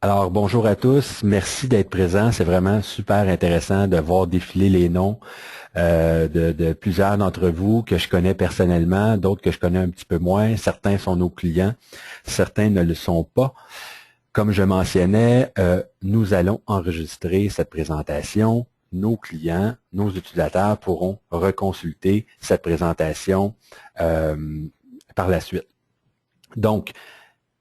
Alors, bonjour à tous. Merci d'être présents. C'est vraiment super intéressant de voir défiler les noms de plusieurs d'entre vous que je connais personnellement, d'autres que je connais un petit peu moins. Certains sont nos clients, certains ne le sont pas. Comme je mentionnais, nous allons enregistrer cette présentation. Nos clients, nos utilisateurs pourront reconsulter cette présentation par la suite. Donc,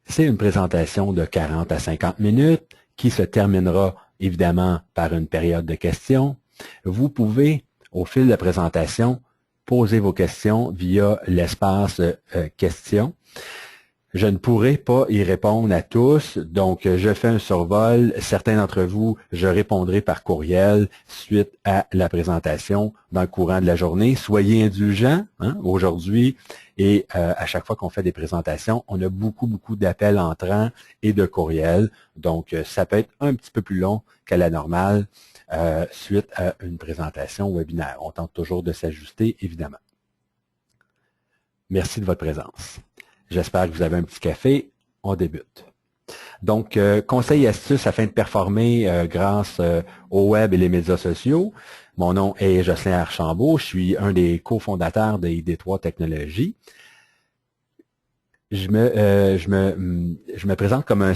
c'est une présentation de 40 à 50 minutes qui se terminera évidemment par une période de questions. Vous pouvez, au fil de la présentation, poser vos questions via l'espace questions. Je ne pourrai pas y répondre à tous, donc je fais un survol. Certains d'entre vous, je répondrai par courriel suite à la présentation dans le courant de la journée. Soyez indulgents aujourd'hui et à chaque fois qu'on fait des présentations, on a beaucoup d'appels entrants et de courriels. Donc, ça peut être un petit peu plus long qu'à la normale suite à une présentation webinaire. On tente toujours de s'ajuster, évidemment. Merci de votre présence. J'espère que vous avez un petit café. On débute. Donc, conseils et astuces afin de performer grâce au web et les médias sociaux. Mon nom est Jocelyn Archambault. Je suis un des cofondateurs de ID3 Technologies. Je me présente comme un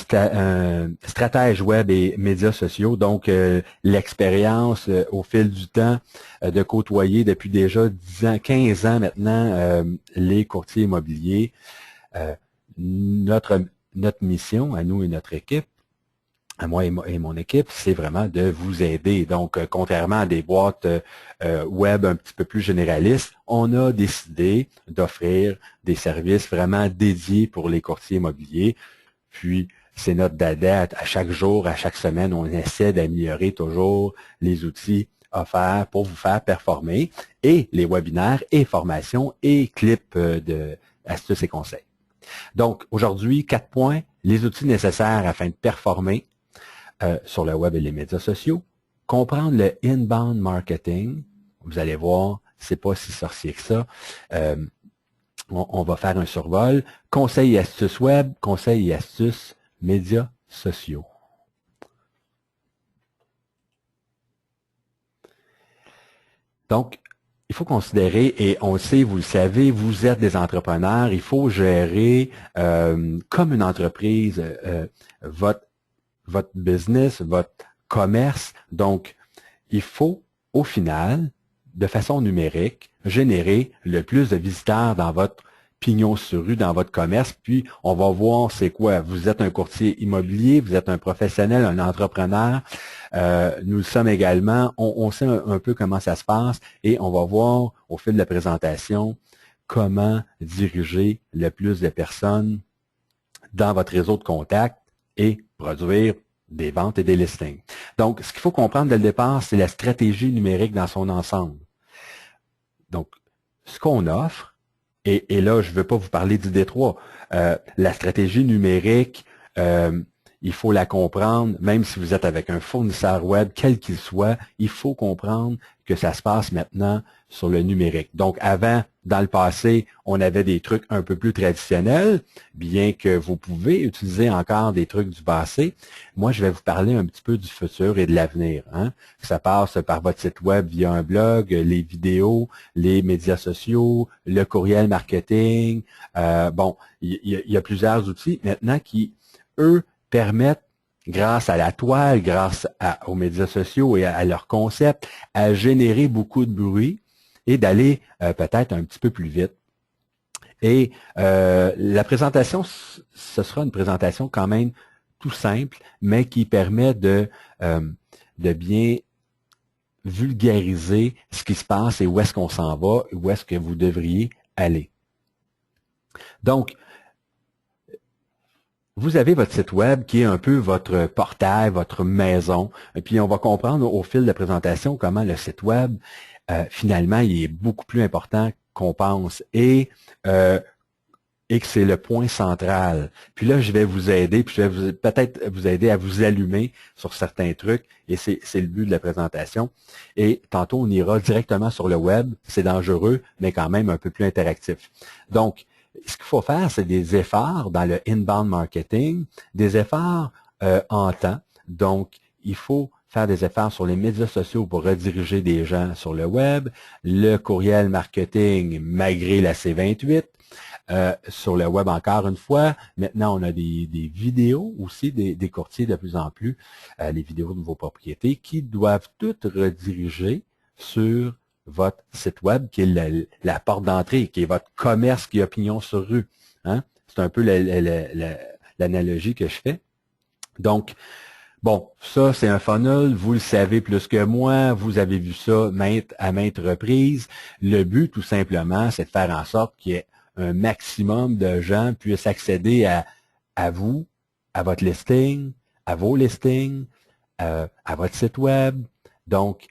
stratège web et médias sociaux, donc l'expérience au fil du temps de côtoyer depuis déjà 10 ans, 15 ans maintenant les courtiers immobiliers. Notre mission, à nous et notre équipe, à moi et mon équipe, c'est vraiment de vous aider. Donc, contrairement à des boîtes web un petit peu plus généralistes, on a décidé d'offrir des services vraiment dédiés pour les courtiers immobiliers. Puis, c'est notre dada à chaque jour, à chaque semaine, on essaie d'améliorer toujours les outils offerts pour vous faire performer et les webinaires et formations et clips de astuces et conseils. Donc, aujourd'hui, 4 points, les outils nécessaires afin de performer sur le web et les médias sociaux, comprendre le inbound marketing, vous allez voir, c'est pas si sorcier que ça, on va faire un survol, conseils et astuces web, conseils et astuces médias sociaux. Donc, il faut considérer, et on le sait, vous le savez, vous êtes des entrepreneurs, il faut gérer comme une entreprise votre business, votre commerce. Donc, il faut, au final, de façon numérique, générer le plus de visiteurs dans votre pignon sur rue, dans votre commerce, puis on va voir c'est quoi. Vous êtes un courtier immobilier, vous êtes un professionnel, un entrepreneur. Nous le sommes également. On sait un peu comment ça se passe et on va voir au fil de la présentation comment diriger le plus de personnes dans votre réseau de contacts et produire des ventes et des listings. Donc, ce qu'il faut comprendre dès le départ, c'est la stratégie numérique dans son ensemble. Donc, ce qu'on offre, et là, je ne veux pas vous parler du Détroit, la stratégie numérique, il faut la comprendre, même si vous êtes avec un fournisseur web, quel qu'il soit, il faut comprendre que ça se passe maintenant sur le numérique. Donc, avant, dans le passé, on avait des trucs un peu plus traditionnels, bien que vous pouvez utiliser encore des trucs du passé. Moi, je vais vous parler un petit peu du futur et de l'avenir. Ça passe par votre site web via un blog, les vidéos, les médias sociaux, le courriel marketing. Bon, il y a plusieurs outils maintenant qui, eux, permettent, grâce à la toile, grâce aux médias sociaux et à leur concept, à générer beaucoup de bruit et d'aller peut-être un petit peu plus vite. Et la présentation, ce sera une présentation quand même tout simple, mais qui permet de bien vulgariser ce qui se passe et où est-ce qu'on s'en va, où est-ce que vous devriez aller. Donc, vous avez votre site web qui est un peu votre portail, votre maison. Et puis, on va comprendre au fil de la présentation comment le site web, finalement, il est beaucoup plus important qu'on pense et que c'est le point central. Puis là, je vais vous aider, puis je vais peut-être vous aider à vous allumer sur certains trucs et c'est le but de la présentation. Et tantôt, on ira directement sur le web. C'est dangereux, mais quand même un peu plus interactif. Donc, ce qu'il faut faire, c'est des efforts dans le inbound marketing, des efforts en temps. Donc, il faut faire des efforts sur les médias sociaux pour rediriger des gens sur le web, le courriel marketing malgré la C28, sur le web encore une fois. Maintenant, on a des vidéos aussi, des courtiers de plus en plus, les vidéos de vos propriétés qui doivent toutes rediriger sur votre site web, qui est la porte d'entrée, qui est votre commerce qui a pignon sur rue. Hein? C'est un peu l'analogie que je fais. Donc, bon, ça, c'est un funnel, vous le savez plus que moi, vous avez vu ça à maintes reprises. Le but, tout simplement, c'est de faire en sorte qu'il y ait un maximum de gens puissent accéder à vous, à votre listing, à vos listings, à votre site web. Donc,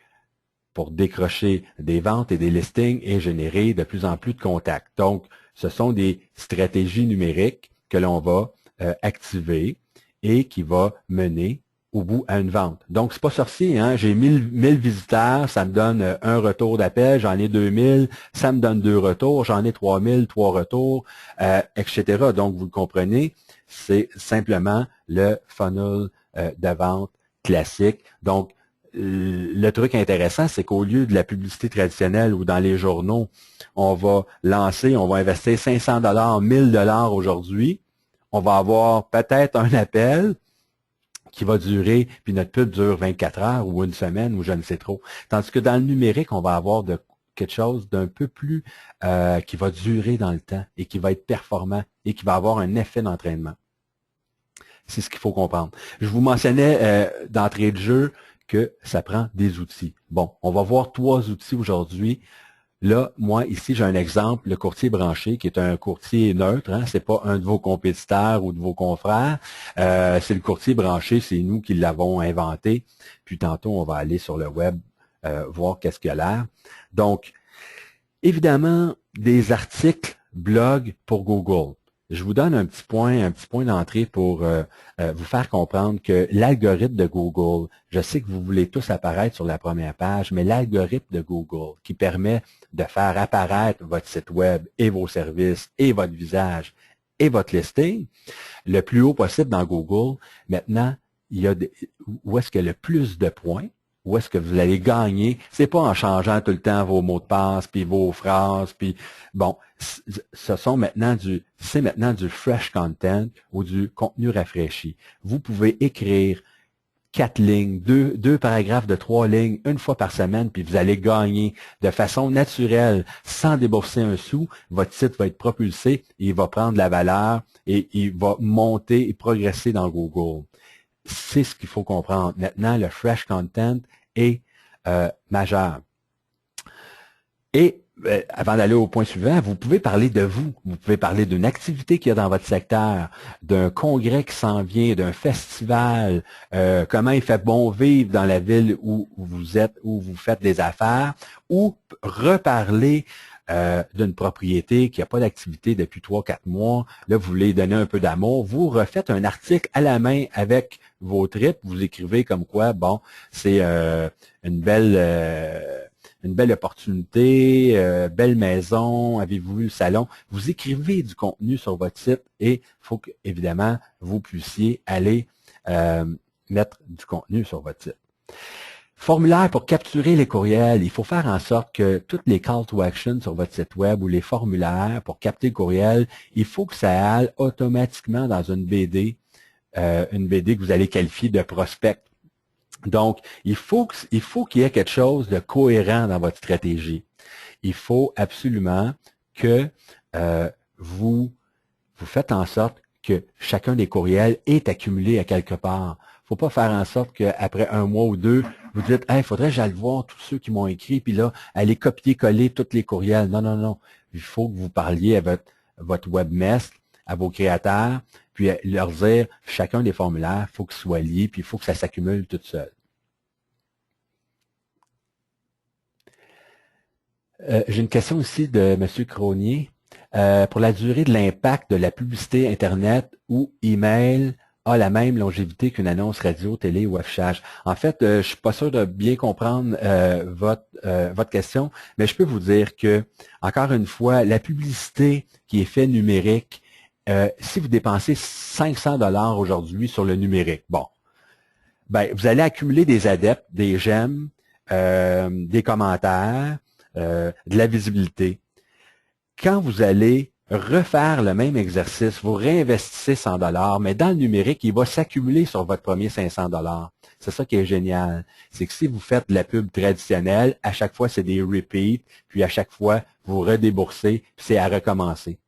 pour décrocher des ventes et des listings et générer de plus en plus de contacts. Donc, ce sont des stratégies numériques que l'on va activer et qui va mener au bout à une vente. Donc, c'est pas sorcier, hein? J'ai 1000 visiteurs, ça me donne un retour d'appel, j'en ai 2000, ça me donne 2 retours, j'en ai 3000, 3 retours, etc. Donc, vous le comprenez, c'est simplement le funnel de vente classique. Donc, le truc intéressant, c'est qu'au lieu de la publicité traditionnelle ou dans les journaux, on va investir 500 $, 1000 $ aujourd'hui, on va avoir peut-être un appel qui va durer, puis notre pub dure 24 heures ou une semaine ou je ne sais trop. Tandis que dans le numérique, on va avoir quelque chose d'un peu plus qui va durer dans le temps et qui va être performant et qui va avoir un effet d'entraînement. C'est ce qu'il faut comprendre. Je vous mentionnais d'entrée de jeu que ça prend des outils. Bon, on va voir 3 outils aujourd'hui. Là, moi, ici, j'ai un exemple, le courtier branché, qui est un courtier neutre. Hein, c'est pas un de vos compétiteurs ou de vos confrères. C'est le courtier branché, c'est nous qui l'avons inventé. Puis tantôt, on va aller sur le web voir qu'est-ce qu'il y a l'air. Donc, évidemment, des articles, blogs pour Google. Je vous donne un petit point d'entrée pour vous faire comprendre que l'algorithme de Google, je sais que vous voulez tous apparaître sur la première page, mais l'algorithme de Google qui permet de faire apparaître votre site web et vos services et votre visage et votre listing le plus haut possible dans Google, maintenant, il y a où est-ce qu'il y a le plus de points, où est-ce que vous allez gagner. C'est pas en changeant tout le temps vos mots de passe, puis vos phrases, puis bon, c'est maintenant du fresh content ou du contenu rafraîchi. Vous pouvez écrire 4 lignes, 2 paragraphes de 3 lignes, une fois par semaine, puis vous allez gagner de façon naturelle, sans débourser un sou. Votre site va être propulsé, il va prendre de la valeur et il va monter et progresser dans Google. C'est ce qu'il faut comprendre. Maintenant, le fresh content est majeur. Et avant d'aller au point suivant, vous pouvez parler de vous. Vous pouvez parler d'une activité qu'il y a dans votre secteur, d'un congrès qui s'en vient, d'un festival, comment il fait bon vivre dans la ville où vous êtes, où vous faites des affaires, ou reparler d'une propriété qui n'a pas d'activité depuis 3-4 mois. Là, vous voulez donner un peu d'amour. Vous refaites un article à la main avec vos tripes. Vous écrivez comme quoi, bon, c'est une belle opportunité, belle maison, avez-vous vu le salon? Vous écrivez du contenu sur votre site et il faut que, évidemment, vous puissiez aller mettre du contenu sur votre site. Formulaire pour capturer les courriels. Il faut faire en sorte que toutes les call to action sur votre site web ou les formulaires pour capter le courriel, il faut que ça aille automatiquement dans une BD que vous allez qualifier de prospect. Donc, il faut qu'il y ait quelque chose de cohérent dans votre stratégie. Il faut absolument que vous faites en sorte que chacun des courriels est accumulé à quelque part. Il ne faut pas faire en sorte qu'après 1 mois ou 2, vous dites « Hey, faudrait que j'aille voir tous ceux qui m'ont écrit, puis là, aller copier-coller tous les courriels. » Non, non, non. Il faut que vous parliez à votre webmaster, à vos créateurs, puis leur dire chacun des formulaires, il faut qu'ils soient liés, puis il faut que ça s'accumule tout seul. J'ai une question aussi de M. Cronier. Pour la durée de l'impact de la publicité Internet ou email a la même longévité qu'une annonce radio, télé ou affichage. En fait, je suis pas sûr de bien comprendre votre question, mais je peux vous dire que, encore une fois, la publicité qui est faite numérique si vous dépensez 500 $ aujourd'hui sur le numérique, bon, ben, vous allez accumuler des adeptes, des j'aime, des commentaires, de la visibilité. Quand vous allez refaire le même exercice, vous réinvestissez 100 $, mais dans le numérique, il va s'accumuler sur votre premier 500 $. C'est ça qui est génial. C'est que si vous faites de la pub traditionnelle, à chaque fois, c'est des repeats, puis à chaque fois, vous redéboursez, puis c'est à recommencer.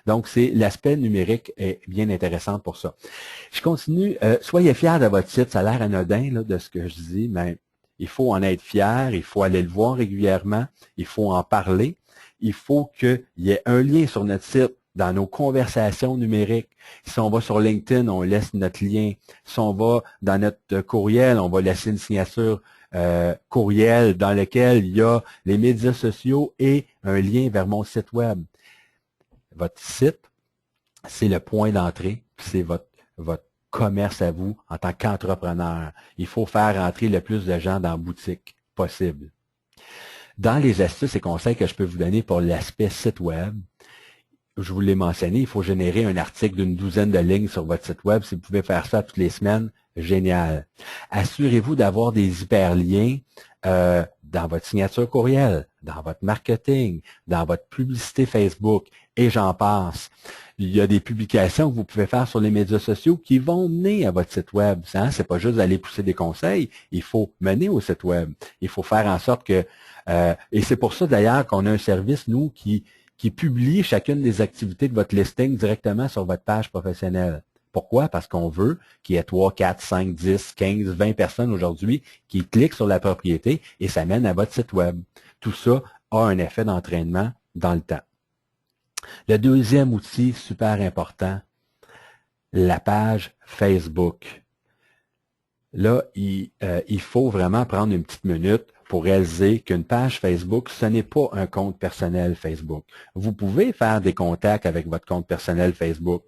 Donc, c'est l'aspect numérique est bien intéressant pour ça. Je continue. Soyez fiers de votre site. Ça a l'air anodin là, de ce que je dis, mais il faut en être fier. Il faut aller le voir régulièrement. Il faut en parler. Il faut qu'il y ait un lien sur notre site dans nos conversations numériques. Si on va sur LinkedIn, on laisse notre lien. Si on va dans notre courriel, on va laisser une signature courriel dans lequel il y a les médias sociaux et un lien vers mon site web. Votre site, c'est le point d'entrée, c'est votre commerce à vous en tant qu'entrepreneur. Il faut faire entrer le plus de gens dans la boutique possible. Dans les astuces et conseils que je peux vous donner pour l'aspect site web, je vous l'ai mentionné, il faut générer un article d'une douzaine de lignes sur votre site web. Si vous pouvez faire ça toutes les semaines, génial. Assurez-vous d'avoir des hyperliens dans votre signature courriel, dans votre marketing, dans votre publicité Facebook, et j'en passe. Il y a des publications que vous pouvez faire sur les médias sociaux qui vont mener à votre site web. Hein? C'est pas juste d'aller pousser des conseils, il faut mener au site web. Il faut faire en sorte que, et c'est pour ça d'ailleurs qu'on a un service, nous, qui publie chacune des activités de votre listing directement sur votre page professionnelle. Pourquoi? Parce qu'on veut qu'il y ait 3, 4, 5, 10, 15, 20 personnes aujourd'hui qui cliquent sur la propriété et ça mène à votre site web. Tout ça a un effet d'entraînement dans le temps. Le deuxième outil super important, la page Facebook. Là, il faut vraiment prendre une petite minute pour réaliser qu'une page Facebook, ce n'est pas un compte personnel Facebook. Vous pouvez faire des contacts avec votre compte personnel Facebook.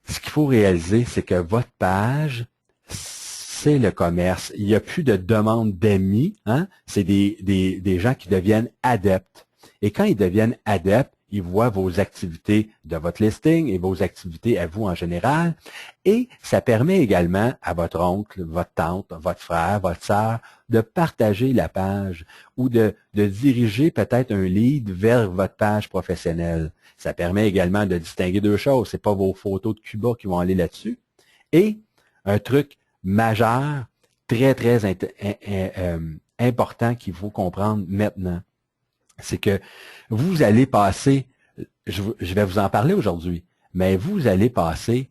Ce qu'il faut réaliser, c'est que votre page, c'est le commerce. Il n'y a plus de demande d'amis. Hein? C'est des gens qui deviennent adeptes. Et quand ils deviennent adeptes, ils voient vos activités de votre listing et vos activités à vous en général. Et ça permet également à votre oncle, votre tante, votre frère, votre sœur de partager la page ou de diriger peut-être un lead vers votre page professionnelle. Ça permet également de distinguer deux choses. Ce n'est pas vos photos de Cuba qui vont aller là-dessus. Et un truc majeur, très, très important qu'il faut comprendre maintenant, c'est que vous allez passer, je vais vous en parler aujourd'hui, mais vous allez passer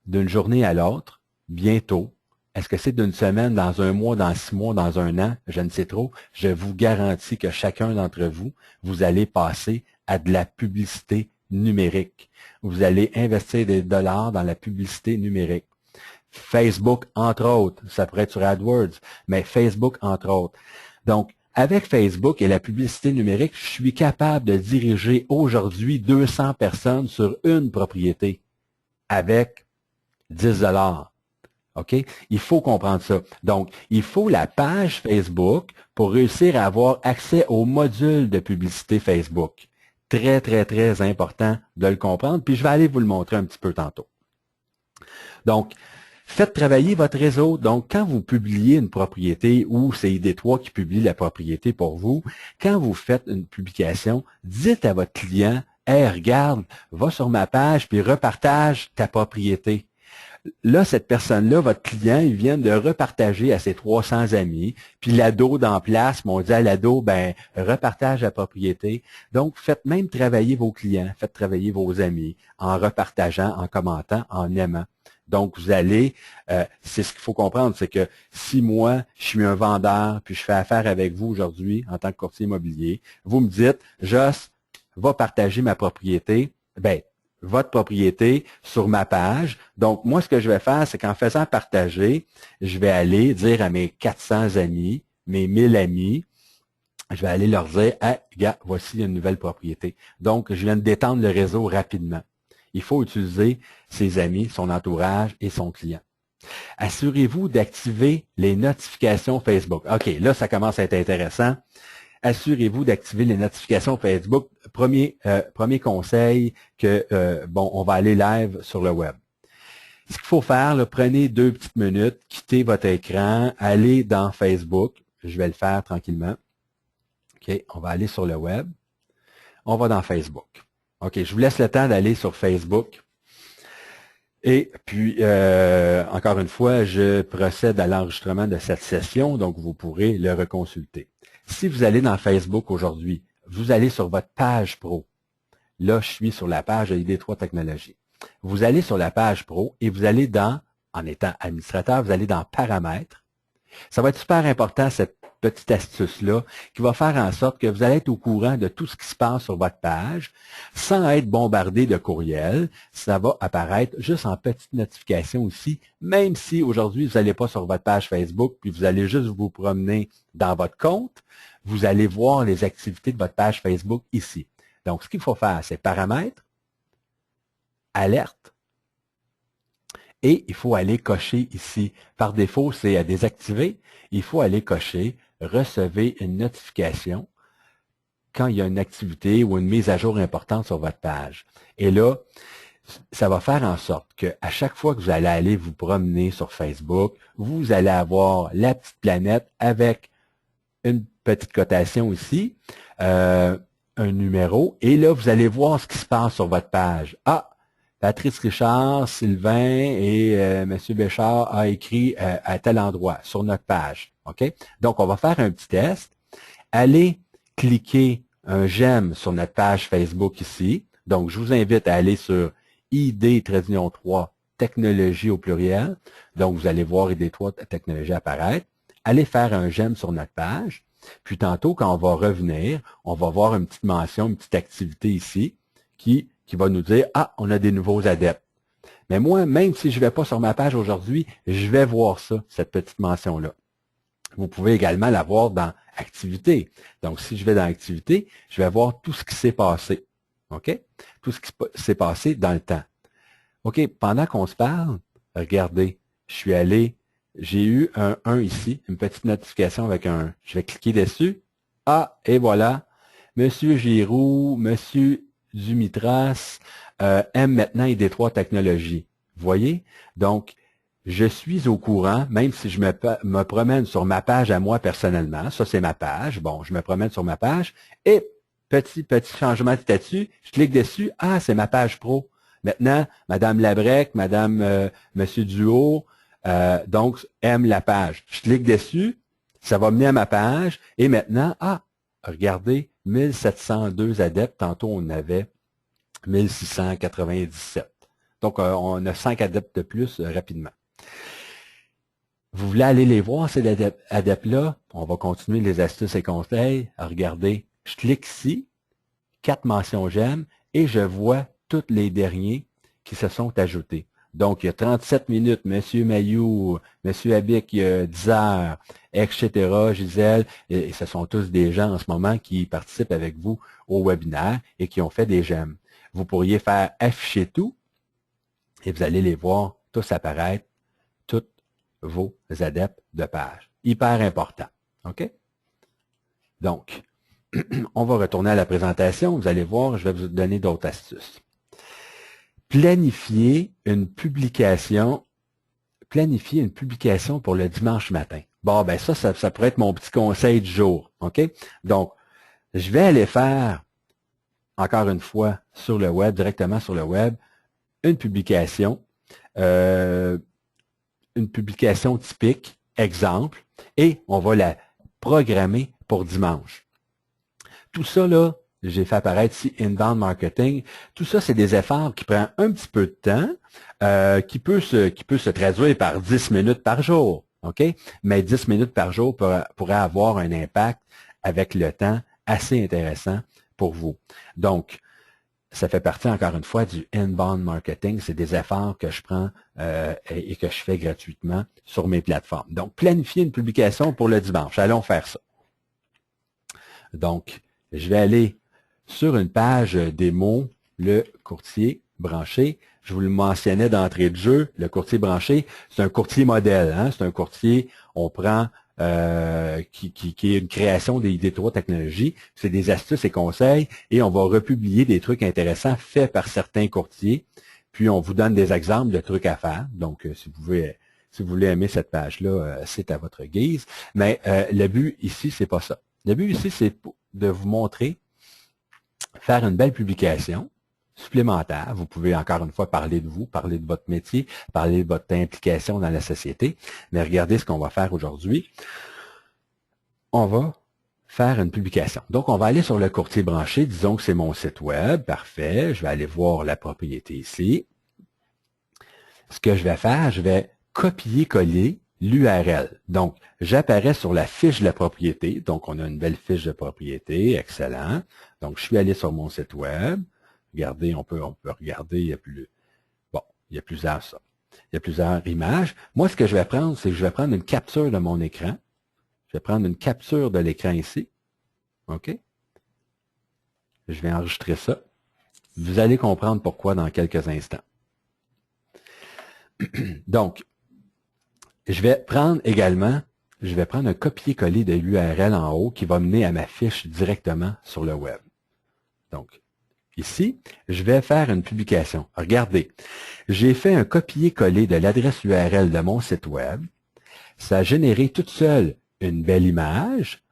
d'une journée à l'autre, bientôt. Est-ce que c'est d'une semaine, dans un mois, dans 6 mois, dans un an? Je ne sais trop. Je vous garantis que chacun d'entre vous, vous allez passer à de la publicité numérique. Vous allez investir des dollars dans la publicité numérique. Facebook, entre autres. Ça pourrait être sur AdWords, mais Facebook, entre autres. Donc, avec Facebook et la publicité numérique, je suis capable de diriger aujourd'hui 200 personnes sur une propriété avec 10 $. OK? Il faut comprendre ça. Donc, il faut la page Facebook pour réussir à avoir accès au module de publicité Facebook. Très, très, très important de le comprendre. Puis, je vais aller vous le montrer un petit peu tantôt. Donc, faites travailler votre réseau. Donc, quand vous publiez une propriété ou c'est ID3 qui publie la propriété pour vous, quand vous faites une publication, dites à votre client, « Hey, regarde, va sur ma page puis repartage ta propriété. » Là, cette personne-là, votre client, il vient de repartager à ses 300 amis, puis l'ado d'en place, on dit à l'ado, ben, repartage la propriété. Donc, faites même travailler vos clients, faites travailler vos amis en repartageant, en commentant, en aimant. Donc, vous allez, c'est ce qu'il faut comprendre, c'est que si moi, je suis un vendeur, puis je fais affaire avec vous aujourd'hui en tant que courtier immobilier, vous me dites, Joss, va partager ma propriété, ben, votre propriété sur ma page. Donc, moi, ce que je vais faire, c'est qu'en faisant partager, je vais aller dire à mes 400 amis, mes 1000 amis, je vais aller leur dire, « Hey, gars, voici une nouvelle propriété. » Donc, je viens de détendre le réseau rapidement. Il faut utiliser ses amis, son entourage et son client. Assurez-vous d'activer les notifications Facebook. OK, là, ça commence à être intéressant. assurez-vous d'activer les notifications Facebook. Premier conseil que, on va aller live sur le web. Ce qu'il faut faire, là, prenez 2 petites minutes, quittez votre écran, allez dans Facebook. Je vais le faire tranquillement. OK, on va aller sur le web. On va dans Facebook. OK, je vous laisse le temps d'aller sur Facebook. Et puis, encore une fois, je procède à l'enregistrement de cette session, donc vous pourrez le reconsulter. Si vous allez dans Facebook aujourd'hui, vous allez sur votre page pro. Là, je suis sur la page de ID3 Technologies. Vous allez sur la page pro et vous allez dans, en étant administrateur, vous allez dans Paramètres. Ça va être super important, cette petite astuce-là, qui va faire en sorte que vous allez être au courant de tout ce qui se passe sur votre page, sans être bombardé de courriels. Ça va apparaître juste en petite notification aussi, même si aujourd'hui, vous n'allez pas sur votre page Facebook, puis vous allez juste vous promener dans votre compte, vous allez voir les activités de votre page Facebook ici. Donc, ce qu'il faut faire, c'est Paramètres, Alerte, et il faut aller cocher ici. Par défaut, c'est à désactiver. Il faut aller cocher recevez une notification quand il y a une activité ou une mise à jour importante sur votre page. Et là, ça va faire en sorte qu'à chaque fois que vous allez aller vous promener sur Facebook, vous allez avoir la petite planète avec une petite cotation ici, un numéro, et là, vous allez voir ce qui se passe sur votre page. Ah, Patrice Richard, Sylvain et M. Béchard a écrit à tel endroit sur notre page. OK? Donc, on va faire un petit test. Allez cliquer un j'aime sur notre page Facebook ici. Donc, je vous invite à aller sur ID-3 Technologie au pluriel. Donc, vous allez voir ID3 Technologie apparaître. Allez faire un j'aime sur notre page. Puis, tantôt, quand on va revenir, on va voir une petite mention, une petite activité ici qui va nous dire « Ah, on a des nouveaux adeptes ». Mais moi, même si je ne vais pas sur ma page aujourd'hui, je vais voir ça, cette petite mention-là. Vous pouvez également la voir dans « Activité ». Donc, si je vais dans « Activité », je vais voir tout ce qui s'est passé. OK? Tout ce qui s'est passé dans le temps. OK, pendant qu'on se parle, regardez, je suis allé, j'ai eu un 1 ici, une petite notification avec un 1. Je vais cliquer dessus. Ah, et voilà, Monsieur Giroux, Monsieur Dumitras aime maintenant ID3 Technologies. Vous voyez? Donc, je suis au courant, même si je me promène sur ma page à moi personnellement. Ça, c'est ma page. Bon, je me promène sur ma page. Et petit changement de statut, je clique dessus. Ah, c'est ma page pro. Maintenant, Madame Labrec, Monsieur Duhaut, donc, aime la page. Je clique dessus. Ça va mener à ma page. Et maintenant, ah, regardez, 1702 adeptes. Tantôt, on avait 1697. Donc, on a 5 adeptes de plus rapidement. Vous voulez aller les voir, ces adeptes-là? On va continuer les astuces et conseils. Regardez, je clique ici, 4 mentions j'aime, et je vois tous les derniers qui se sont ajoutés. Donc, il y a 37 minutes, M. Mayou, M. Abic, il y a 10 heures, etc., Gisèle, et ce sont tous des gens en ce moment qui participent avec vous au webinaire et qui ont fait des j'aime. Vous pourriez faire afficher tout et vous allez les voir tous apparaître, tous vos adeptes de page. Hyper important. OK? Donc, on va retourner à la présentation. Vous allez voir, je vais vous donner d'autres astuces. Planifier une publication pour le dimanche matin. Bon, ben ça pourrait être mon petit conseil du jour. OK? Donc, je vais aller faire, encore une fois, sur le web, directement sur le web, une publication typique, exemple, et on va la programmer pour dimanche. Tout ça, là, j'ai fait apparaître ici Inbound Marketing. Tout ça, c'est des efforts qui prennent un petit peu de temps, qui peut se traduire par 10 minutes par jour. OK? Mais 10 minutes par jour pourrait avoir un impact avec le temps assez intéressant pour vous. Donc, ça fait partie, encore une fois, du inbound marketing. C'est des efforts que je prends et que je fais gratuitement sur mes plateformes. Donc, planifier une publication pour le dimanche. Allons faire ça. Donc, je vais aller sur une page démo, le courtier branché. Je vous le mentionnais d'entrée de jeu, le courtier branché, c'est un courtier modèle. Hein? C'est un courtier, on prend qui est une création des D3 technologies. C'est des astuces et conseils et on va republier des trucs intéressants faits par certains courtiers. Puis on vous donne des exemples de trucs à faire. Donc, si vous voulez aimer cette page-là, c'est à votre guise. Mais le but ici, c'est pas ça. Le but ici, c'est de vous montrer, faire une belle publication supplémentaire. Vous pouvez encore une fois parler de vous, parler de votre métier, parler de votre implication dans la société. Mais regardez ce qu'on va faire aujourd'hui. On va faire une publication. Donc, on va aller sur le courtier branché. Disons que c'est mon site web. Parfait. Je vais aller voir la propriété ici. Ce que je vais faire, je vais copier-coller l'URL. Donc, j'apparais sur la fiche de la propriété. Donc, on a une belle fiche de propriété. Excellent. Donc, je suis allé sur mon site web. Regardez, on peut regarder, il y a plusieurs ça. Il y a plusieurs images. Moi, ce que je vais prendre, c'est que je vais prendre une capture de mon écran. Je vais prendre une capture de l'écran ici. OK? Je vais enregistrer ça. Vous allez comprendre pourquoi dans quelques instants. Donc, je vais prendre un copier-coller de l'URL en haut qui va mener à ma fiche directement sur le web. Donc, ici, je vais faire une publication. Regardez, j'ai fait un copier-coller de l'adresse URL de mon site web. Ça a généré toute seule une belle image,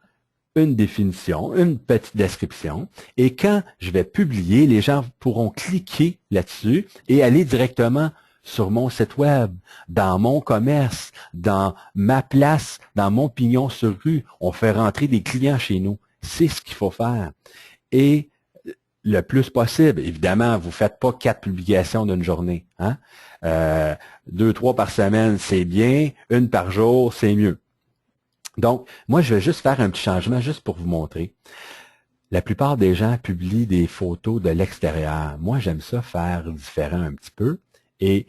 une définition, une petite description. Et quand je vais publier, les gens pourront cliquer là-dessus et aller directement sur mon site web, dans mon commerce, dans ma place, dans mon pignon sur rue. On fait rentrer des clients chez nous. C'est ce qu'il faut faire. Et le plus possible, évidemment, vous ne faites pas 4 publications d'une journée. Hein? 2, 3 par semaine, c'est bien. 1 par jour, c'est mieux. Donc, moi, je vais juste faire un petit changement juste pour vous montrer. La plupart des gens publient des photos de l'extérieur. Moi, j'aime ça faire différent un petit peu. Et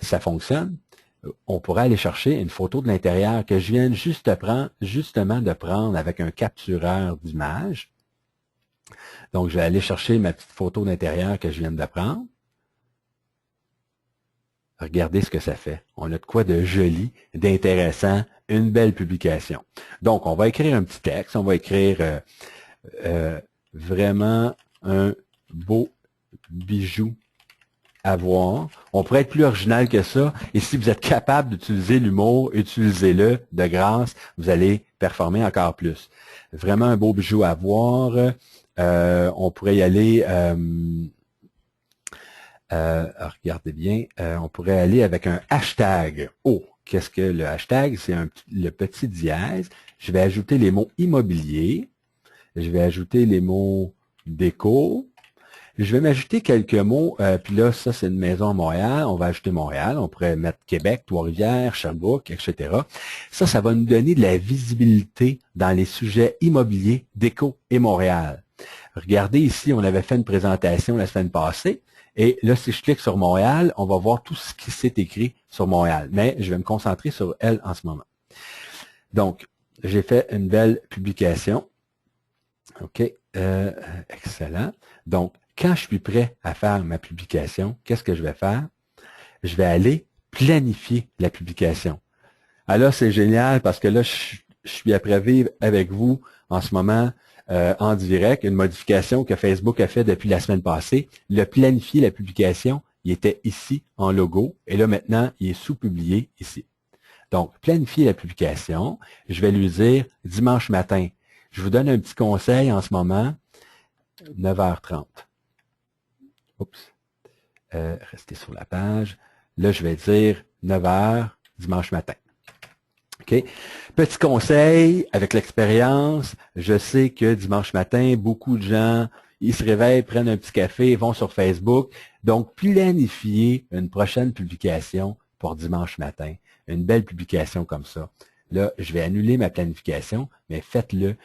ça fonctionne. On pourrait aller chercher une photo de l'intérieur que je viens justement de prendre avec un captureur d'image. Donc, je vais aller chercher ma petite photo d'intérieur que je viens de prendre. Regardez ce que ça fait. On a de quoi de joli, d'intéressant, une belle publication. Donc, on va écrire un petit texte. On va écrire vraiment un beau bijou à voir. On pourrait être plus original que ça. Et si vous êtes capable d'utiliser l'humour, utilisez-le de grâce. Vous allez performer encore plus. Vraiment un beau bijou à voir. On pourrait y aller, regardez bien, on pourrait aller avec un hashtag. Oh, qu'est-ce que le hashtag? C'est le petit dièse. Je vais ajouter les mots immobilier. Je vais ajouter les mots déco. Je vais m'ajouter quelques mots, puis là, ça, c'est une maison à Montréal. On va ajouter Montréal. On pourrait mettre Québec, Trois-Rivières, Sherbrooke, etc. Ça va nous donner de la visibilité dans les sujets immobiliers, déco et Montréal. Regardez ici, on avait fait une présentation la semaine passée. Et là, si je clique sur Montréal, on va voir tout ce qui s'est écrit sur Montréal. Mais je vais me concentrer sur elle en ce moment. Donc, j'ai fait une belle publication. OK. Excellent. Donc, quand je suis prêt à faire ma publication, qu'est-ce que je vais faire? Je vais aller planifier la publication. Alors là, c'est génial parce que là, je suis après vivre avec vous en ce moment en direct, une modification que Facebook a fait depuis la semaine passée. Le planifier la publication, il était ici en logo et là maintenant, il est sous-publié ici. Donc, planifier la publication, je vais lui dire dimanche matin. Je vous donne un petit conseil en ce moment, 9h30. Oups. Restez sur la page. Là, je vais dire 9h dimanche matin. OK? Petit conseil, avec l'expérience, je sais que dimanche matin, beaucoup de gens, ils se réveillent, prennent un petit café, vont sur Facebook. Donc, planifiez une prochaine publication pour dimanche matin. Une belle publication comme ça. Là, je vais annuler ma planification, mais faites-le.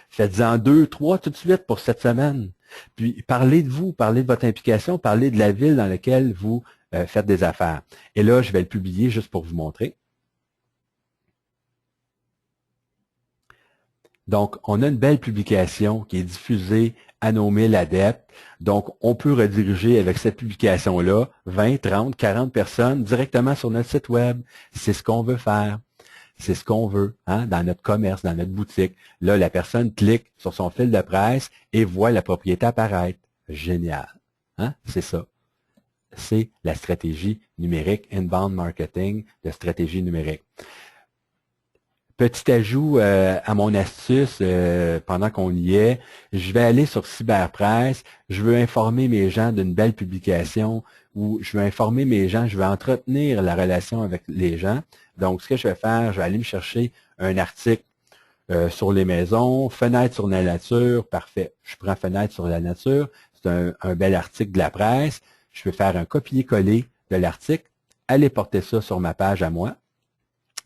Faites-en 2, 3 tout de suite pour cette semaine. Puis, parlez de vous, parlez de votre implication, parlez de la ville dans laquelle vous faites des affaires. Et là, je vais le publier juste pour vous montrer. Donc, on a une belle publication qui est diffusée à nos 1000 adeptes. Donc, on peut rediriger avec cette publication-là 20, 30, 40 personnes directement sur notre site web. C'est ce qu'on veut faire. C'est ce qu'on veut, hein, dans notre commerce, dans notre boutique. Là, la personne clique sur son fil de presse et voit la propriété apparaître. Génial. Hein? C'est ça. C'est la stratégie numérique, inbound marketing de stratégie numérique. Petit ajout à mon astuce, pendant qu'on y est, je vais aller sur Cyberpresse, je veux informer mes gens d'une belle publication ou je veux informer mes gens, je veux entretenir la relation avec les gens. Donc, ce que je vais faire, je vais aller me chercher un article sur les maisons, fenêtre sur la nature, parfait. Je prends fenêtre sur la nature, c'est un bel article de la presse. Je vais faire un copier-coller de l'article, aller porter ça sur ma page à moi,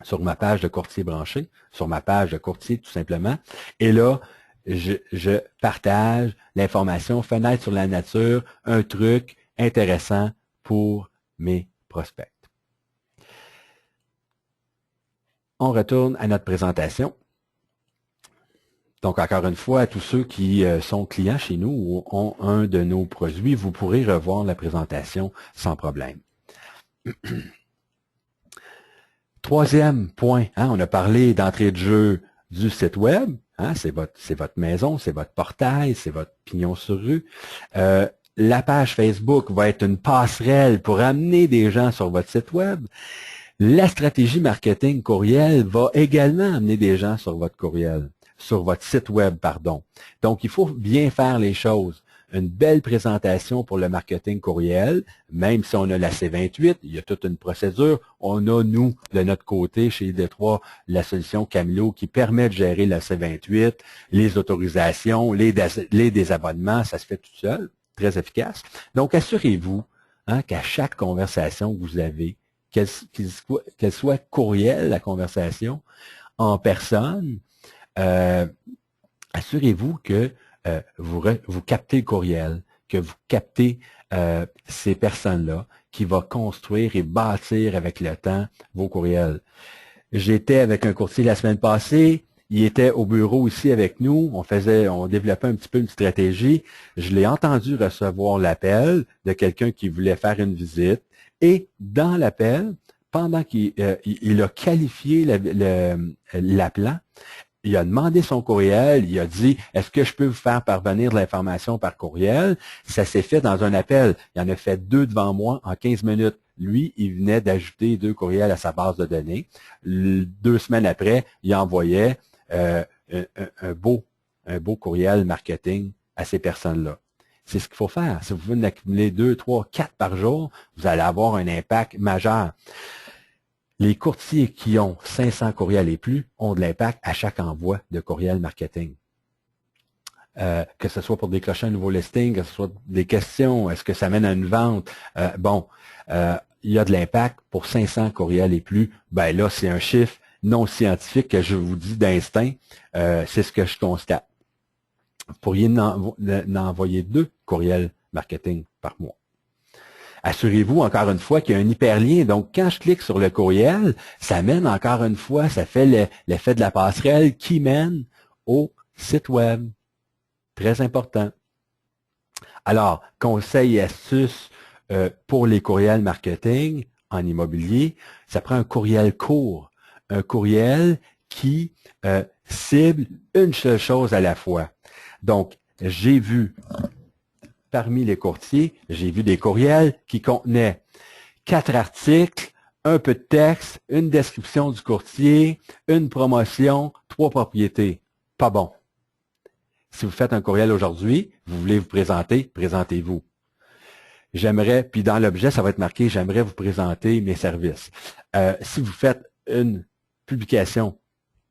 sur ma page de courtier branché, sur ma page de courtier tout simplement. Et là, je partage l'information, fenêtre sur la nature, un truc intéressant pour mes prospects. On retourne à notre présentation. Donc, encore une fois, à tous ceux qui sont clients chez nous ou ont un de nos produits, vous pourrez revoir la présentation sans problème. Troisième point, hein, on a parlé d'entrée de jeu du site web, hein, c'est votre maison, c'est votre portail, c'est votre pignon sur rue. La page Facebook va être une passerelle pour amener des gens sur votre site web. La stratégie marketing courriel va également amener des gens sur votre courriel, sur votre site web, pardon. Donc, il faut bien faire les choses. Une belle présentation pour le marketing courriel, même si on a la C28, il y a toute une procédure. On a, nous, de notre côté, chez Détroit, la solution Camilo qui permet de gérer la C28, les autorisations, les désabonnements, ça se fait tout seul, très efficace. Donc, assurez-vous hein, qu'à chaque conversation que vous avez, qu'elle soit courriel, la conversation, en personne, assurez-vous que vous captez le courriel, que vous captez ces personnes-là qui vont construire et bâtir avec le temps vos courriels. J'étais avec un courtier la semaine passée, il était au bureau ici avec nous, on développait un petit peu une stratégie. Je l'ai entendu recevoir l'appel de quelqu'un qui voulait faire une visite et dans l'appel, pendant qu'il a qualifié l'appelant, il a demandé son courriel, il a dit « Est-ce que je peux vous faire parvenir de l'information par courriel? » Ça s'est fait dans un appel. Il en a fait 2 devant moi en 15 minutes. Lui, il venait d'ajouter 2 courriels à sa base de données. 2 semaines après, il envoyait un beau courriel marketing à ces personnes-là. C'est ce qu'il faut faire. Si vous voulez en accumuler 2, 3, 4 par jour, vous allez avoir un impact majeur. Les courtiers qui ont 500 courriels et plus ont de l'impact à chaque envoi de courriel marketing. Que ce soit pour décrocher un nouveau listing, que ce soit des questions, est-ce que ça mène à une vente? Il y a de l'impact pour 500 courriels et plus. Ben là, c'est un chiffre non scientifique que je vous dis d'instinct. C'est ce que je constate. Vous pourriez en envoyer 2 courriels marketing par mois. Assurez-vous, encore une fois, qu'il y a un hyperlien. Donc, quand je clique sur le courriel, ça mène encore une fois, ça fait l'effet de la passerelle qui mène au site web. Très important. Alors, conseil et astuce pour les courriels marketing en immobilier, ça prend un courriel court. Un courriel qui cible une seule chose à la fois. Donc, j'ai vu... Parmi les courtiers, j'ai vu des courriels qui contenaient 4 articles, un peu de texte, une description du courtier, une promotion, 3 propriétés. Pas bon. Si vous faites un courriel aujourd'hui, vous voulez vous présenter, présentez-vous. J'aimerais, puis dans l'objet, ça va être marqué, j'aimerais vous présenter mes services. Si vous faites une publication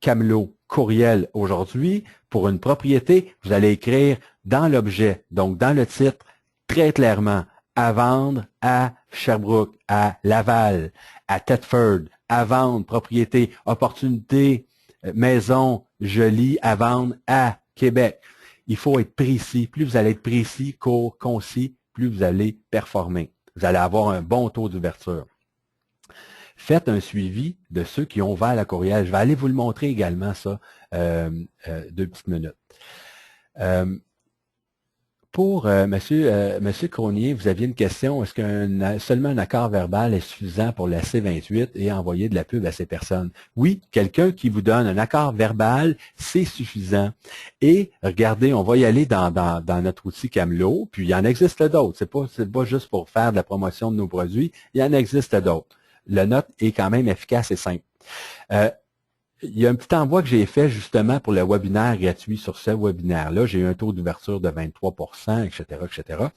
Camilo courriel aujourd'hui, pour une propriété, vous allez écrire dans l'objet, donc dans le titre, très clairement, à vendre à Sherbrooke, à Laval, à Thetford, à vendre, propriété, opportunité, maison, jolie, à vendre à Québec. Il faut être précis. Plus vous allez être précis, court, concis, plus vous allez performer. Vous allez avoir un bon taux d'ouverture. Faites un suivi de ceux qui ont ouvert la courriel. Je vais aller vous le montrer également, ça, 2 petites minutes. Pour Monsieur Cronier, vous aviez une question. Est-ce qu'un seulement un accord verbal est suffisant pour la C28 et envoyer de la pub à ces personnes? Oui, quelqu'un qui vous donne un accord verbal, c'est suffisant. Et regardez, on va y aller dans notre outil Camelot, puis il y en existe d'autres. C'est pas juste pour faire de la promotion de nos produits, il y en existe d'autres. Le note est quand même efficace et simple. Il y a un petit envoi que j'ai fait justement pour le webinaire gratuit. Sur ce webinaire-là, j'ai eu un taux d'ouverture de 23%, etc., etc.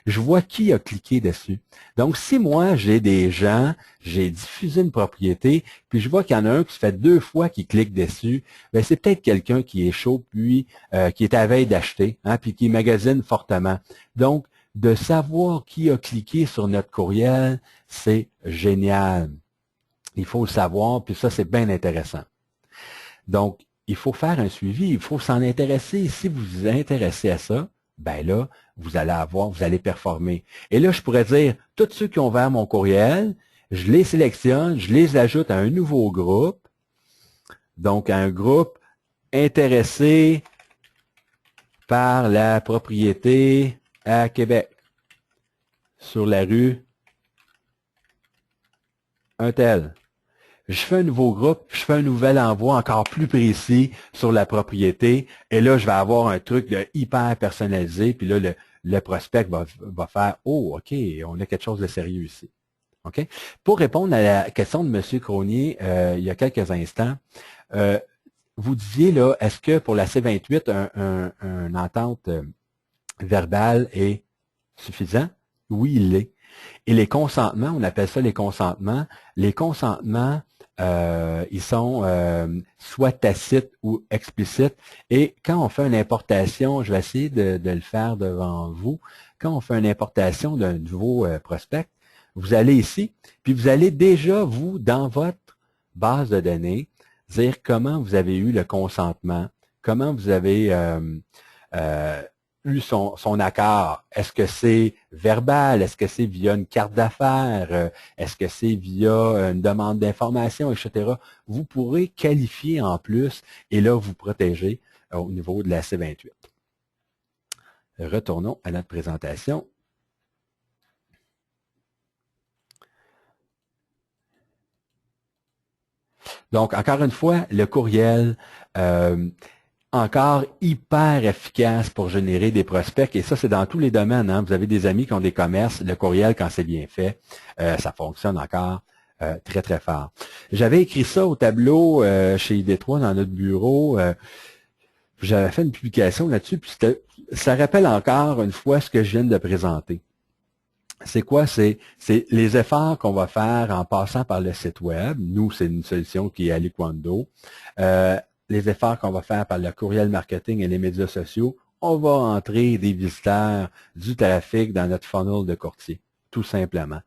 Je vois qui a cliqué dessus. Donc, si moi, j'ai des gens, j'ai diffusé une propriété, puis je vois qu'il y en a un qui se fait 2 fois qui clique dessus, ben c'est peut-être quelqu'un qui est chaud, puis qui est à veille d'acheter, hein, puis qui magasine fortement. Donc, de savoir qui a cliqué sur notre courriel, c'est génial. Il faut le savoir, puis ça, c'est bien intéressant. Donc, il faut faire un suivi, il faut s'en intéresser. Si vous vous intéressez à ça, ben là, vous allez performer. Et là, je pourrais dire, tous ceux qui ont ouvert mon courriel, je les sélectionne, je les ajoute à un nouveau groupe. Donc, à un groupe intéressé par la propriété à Québec, sur la rue un tel. Je fais un nouveau groupe, je fais un nouvel envoi encore plus précis sur la propriété, et là, je vais avoir un truc de hyper personnalisé, puis là, le prospect va faire « Oh, OK, on a quelque chose de sérieux ici. » OK? Pour répondre à la question de M. Cronier, il y a quelques instants, vous disiez, là, est-ce que pour la C28, une entente verbale est suffisant? Oui, il l'est. Et les consentements, on appelle ça les consentements. Les consentements, ils sont soit tacites ou explicites. Et quand on fait une importation, je vais essayer de le faire devant vous, quand on fait une importation d'un nouveau prospect, vous allez ici, puis vous allez déjà, vous, dans votre base de données, dire comment vous avez eu le consentement, comment vous avez eu son accord. Est-ce que c'est verbal? Est-ce que c'est via une carte d'affaires? Est-ce que c'est via une demande d'information, etc.? Vous pourrez qualifier en plus et là, vous protéger au niveau de la C28. Retournons à notre présentation. Donc, encore une fois, le courriel, encore hyper efficace pour générer des prospects. Et ça, c'est dans tous les domaines. Hein. Vous avez des amis qui ont des commerces. Le courriel, quand c'est bien fait, ça fonctionne encore très, très fort. J'avais écrit ça au tableau chez ID3 dans notre bureau. J'avais fait une publication là-dessus. Puis ça rappelle encore une fois ce que je viens de présenter. C'est quoi? C'est les efforts qu'on va faire en passant par le site web. Nous, c'est une solution qui est Aliquando. Les efforts qu'on va faire par le courriel marketing et les médias sociaux, on va entrer des visiteurs, du trafic dans notre funnel de courtier, tout simplement.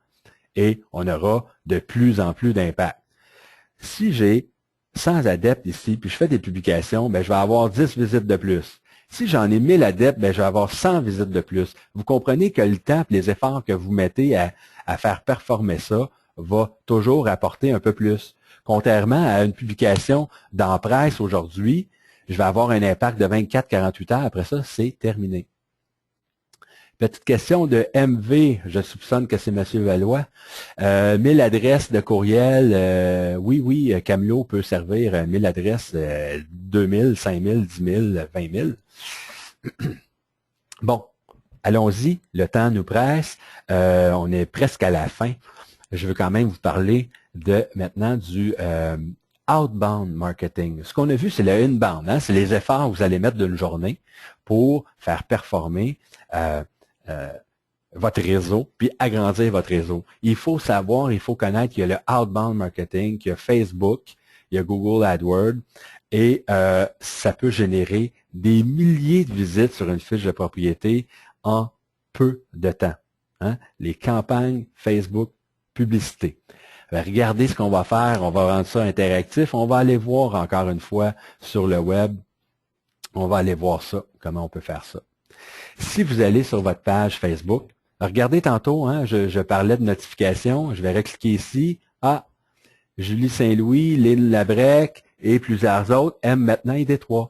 Et on aura de plus en plus d'impact. Si j'ai 100 adeptes ici, puis je fais des publications, ben, je vais avoir 10 visites de plus. Si j'en ai 1000 adeptes, ben, je vais avoir 100 visites de plus. Vous comprenez que le temps et les efforts que vous mettez à faire performer ça va toujours apporter un peu plus. Contrairement à une publication dans la presse aujourd'hui, je vais avoir un impact de 24-48 heures. Après ça, c'est terminé. Petite question de MV, je soupçonne que c'est M. Valois. 1000 adresses de courriel, oui, Camelot peut servir 1000 adresses, 2000, 5000, 10 000, 20 000. Bon, allons-y, le temps nous presse, on est presque à la fin. Je veux quand même vous parler maintenant du outbound marketing. Ce qu'on a vu, c'est le inbound, hein? C'est les efforts que vous allez mettre d'une journée pour faire performer votre réseau, puis agrandir votre réseau. Il faut savoir, il faut connaître qu'il y a le outbound marketing, qu'il y a Facebook, il y a Google AdWords, et ça peut générer des milliers de visites sur une fiche de propriété en peu de temps. Hein? Les campagnes Facebook publicité. Regardez ce qu'on va faire, on va rendre ça interactif, on va aller voir encore une fois sur le web, on va aller voir ça, comment on peut faire ça. Si vous allez sur votre page Facebook, regardez tantôt, hein, je parlais de notifications, je vais recliquer ici, Julie Saint-Louis, Lynn Labrec et plusieurs autres aiment maintenant ID3.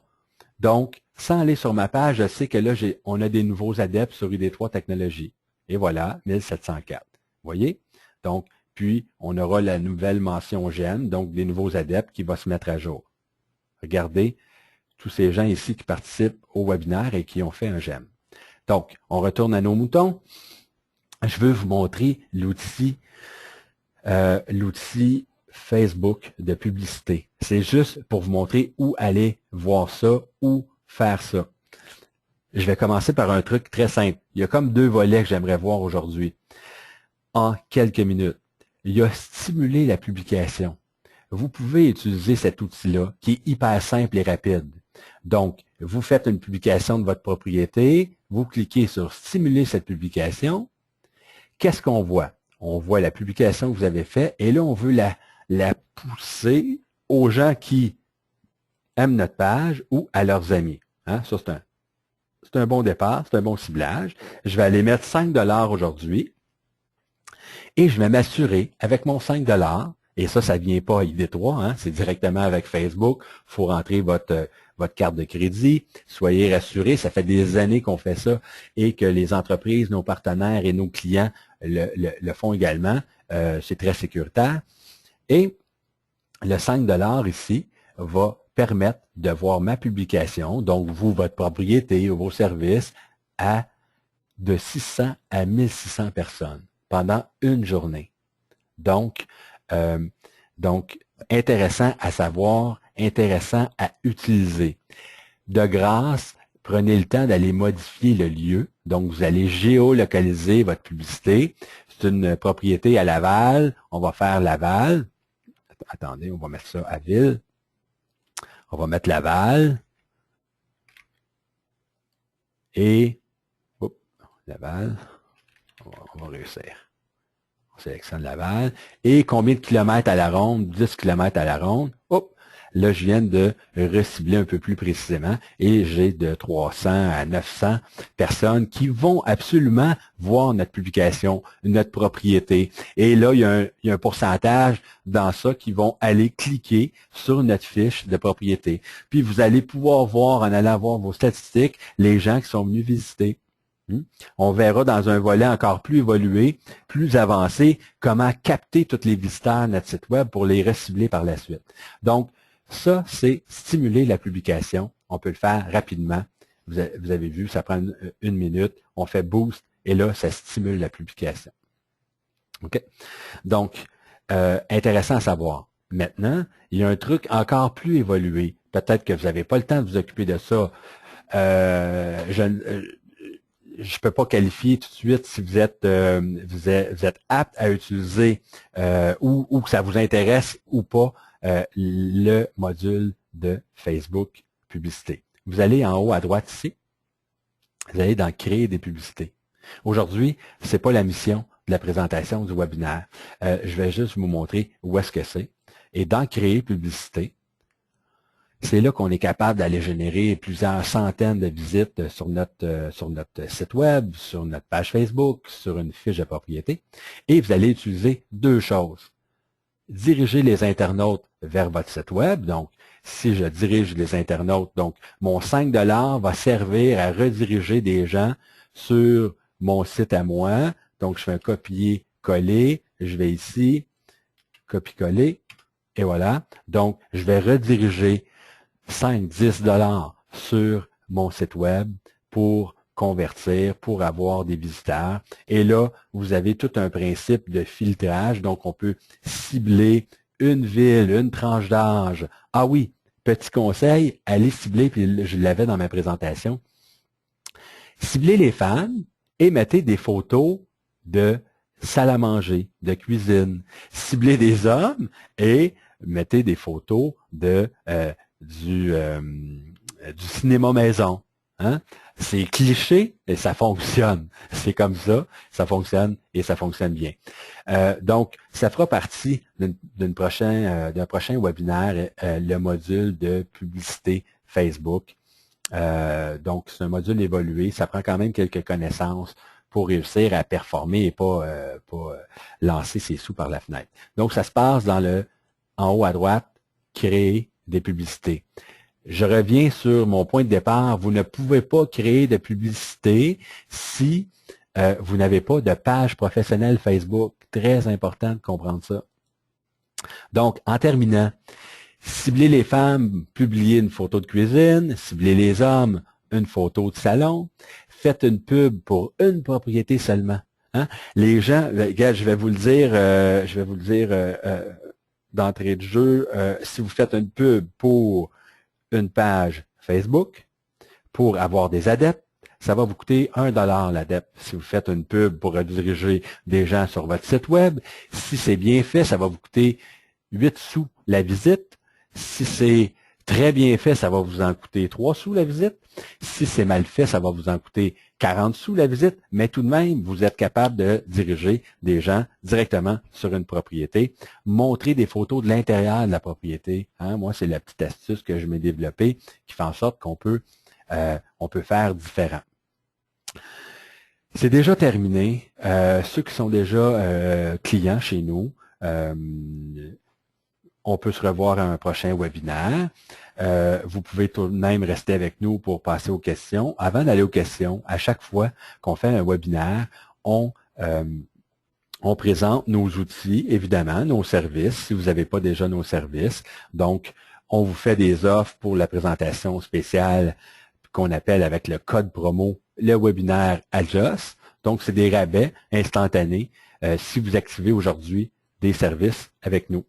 Donc, Sans aller sur ma page, je sais que là, on a des nouveaux adeptes sur ID3 Technologies. Et voilà, 1704. Vous voyez? Donc, puis, on aura la nouvelle mention j'aime, donc des nouveaux adeptes qui vont se mettre à jour. Regardez tous ces gens ici qui participent au webinaire et qui ont fait un j'aime. Donc, on retourne à nos moutons. Je veux vous montrer l'outil Facebook de publicité. C'est juste pour vous montrer où aller voir ça, où faire ça. Je vais commencer par un truc très simple. Il y a comme 2 volets que j'aimerais voir aujourd'hui. En quelques minutes, il y a stimuler la publication. Vous pouvez utiliser cet outil-là qui est hyper simple et rapide. Donc, vous faites une publication de votre propriété, vous cliquez sur stimuler cette publication. Qu'est-ce qu'on voit? On voit la publication que vous avez faite et là, on veut la pousser aux gens qui aiment notre page ou à leurs amis. Hein? Ça, c'est un bon départ, c'est un bon ciblage. Je vais aller mettre 5 $ aujourd'hui et je vais m'assurer avec mon 5 $, et ça ne vient pas à ID3, hein, c'est directement avec Facebook. Il faut rentrer votre carte de crédit. Soyez rassurés, ça fait des années qu'on fait ça et que les entreprises, nos partenaires et nos clients le font également. C'est très sécuritaire. Et le 5 $ ici va permettre de voir ma publication, donc vous, votre propriété ou vos services, de 600 à 1600 personnes pendant une journée. Donc, intéressant à savoir, intéressant à utiliser. De grâce, prenez le temps d'aller modifier le lieu. Donc, vous allez géolocaliser votre publicité. C'est une propriété à Laval. On va faire Laval. Attendez, on va mettre ça à Ville. On va mettre Laval. Et, Laval, on va réussir. On sélectionne Laval. Et combien de kilomètres à la ronde? 10 kilomètres à la ronde. Là, je viens de recibler un peu plus précisément et j'ai de 300 à 900 personnes qui vont absolument voir notre publication, notre propriété. Et là, il y a un pourcentage dans ça qui vont aller cliquer sur notre fiche de propriété. Puis, vous allez pouvoir voir, en allant voir vos statistiques, les gens qui sont venus visiter. On verra dans un volet encore plus évolué, plus avancé, comment capter tous les visiteurs de notre site web pour les recibler par la suite. Donc, ça, c'est stimuler la publication. On peut le faire rapidement. Vous avez vu, ça prend une minute. On fait boost et là, ça stimule la publication. OK? Donc, intéressant à savoir. Maintenant, il y a un truc encore plus évolué. Peut-être que vous n'avez pas le temps de vous occuper de ça. Je ne peux pas qualifier tout de suite si vous êtes apte à utiliser ou que ça vous intéresse ou pas le module de Facebook Publicité. Vous allez en haut à droite ici, vous allez dans Créer des publicités. Aujourd'hui, ce n'est pas la mission de la présentation du webinaire. Je vais juste vous montrer où est-ce que c'est. Et dans Créer publicité, c'est là qu'on est capable d'aller générer plusieurs centaines de visites sur notre site web, sur notre page Facebook, sur une fiche de propriété. Et vous allez utiliser 2 choses. Diriger les internautes vers votre site web. Donc, si je dirige les internautes, donc mon 5 $ va servir à rediriger des gens sur mon site à moi. Donc, je fais un copier-coller. Je vais ici, copier-coller, et voilà. Donc, je vais rediriger 5-10 $ sur mon site web pour convertir, pour avoir des visiteurs. Et là, vous avez tout un principe de filtrage. Donc, on peut cibler une ville, une tranche d'âge. Ah oui, petit conseil, allez cibler, puis je l'avais dans ma présentation. Ciblez les femmes et mettez des photos de salle à manger, de cuisine. Ciblez des hommes et mettez des photos de du cinéma maison. Hein? C'est cliché et ça fonctionne. C'est comme ça fonctionne et ça fonctionne bien. Donc, ça fera partie d'un prochain webinaire, le module de publicité Facebook. Donc, c'est un module évolué. Ça prend quand même quelques connaissances pour réussir à performer et pas lancer ses sous par la fenêtre. Donc, ça se passe en haut à droite, créer des publicités. je reviens sur mon point de départ. Vous ne pouvez pas créer de publicité si vous n'avez pas de page professionnelle Facebook. Très important de comprendre ça. Donc, en terminant, ciblez les femmes, publiez une photo de cuisine. Ciblez les hommes, une photo de salon. Faites une pub pour une propriété seulement. Hein? Les gens, regarde, je vais vous le dire d'entrée de jeu, si vous faites une pub pour une page Facebook, pour avoir des adeptes, ça va vous coûter 1 $ l'adepte. Si vous faites une pub pour rediriger des gens sur votre site web, si c'est bien fait, ça va vous coûter 8 sous la visite. Si c'est très bien fait, ça va vous en coûter 3 sous la visite. Si c'est mal fait, ça va vous en coûter 40 sous la visite, mais tout de même, vous êtes capable de diriger des gens directement sur une propriété. Montrer des photos de l'intérieur de la propriété. Hein? Moi, c'est la petite astuce que je m'ai développée qui fait en sorte qu'on peut faire différent. C'est déjà terminé. Ceux qui sont déjà clients chez nous, on peut se revoir à un prochain webinaire. Vous pouvez tout de même rester avec nous pour passer aux questions. Avant d'aller aux questions, à chaque fois qu'on fait un webinaire, on présente nos outils, évidemment, nos services, si vous n'avez pas déjà nos services. Donc, on vous fait des offres pour la présentation spéciale qu'on appelle avec le code promo le webinaire Adjust. Donc, c'est des rabais instantanés si vous activez aujourd'hui des services avec nous.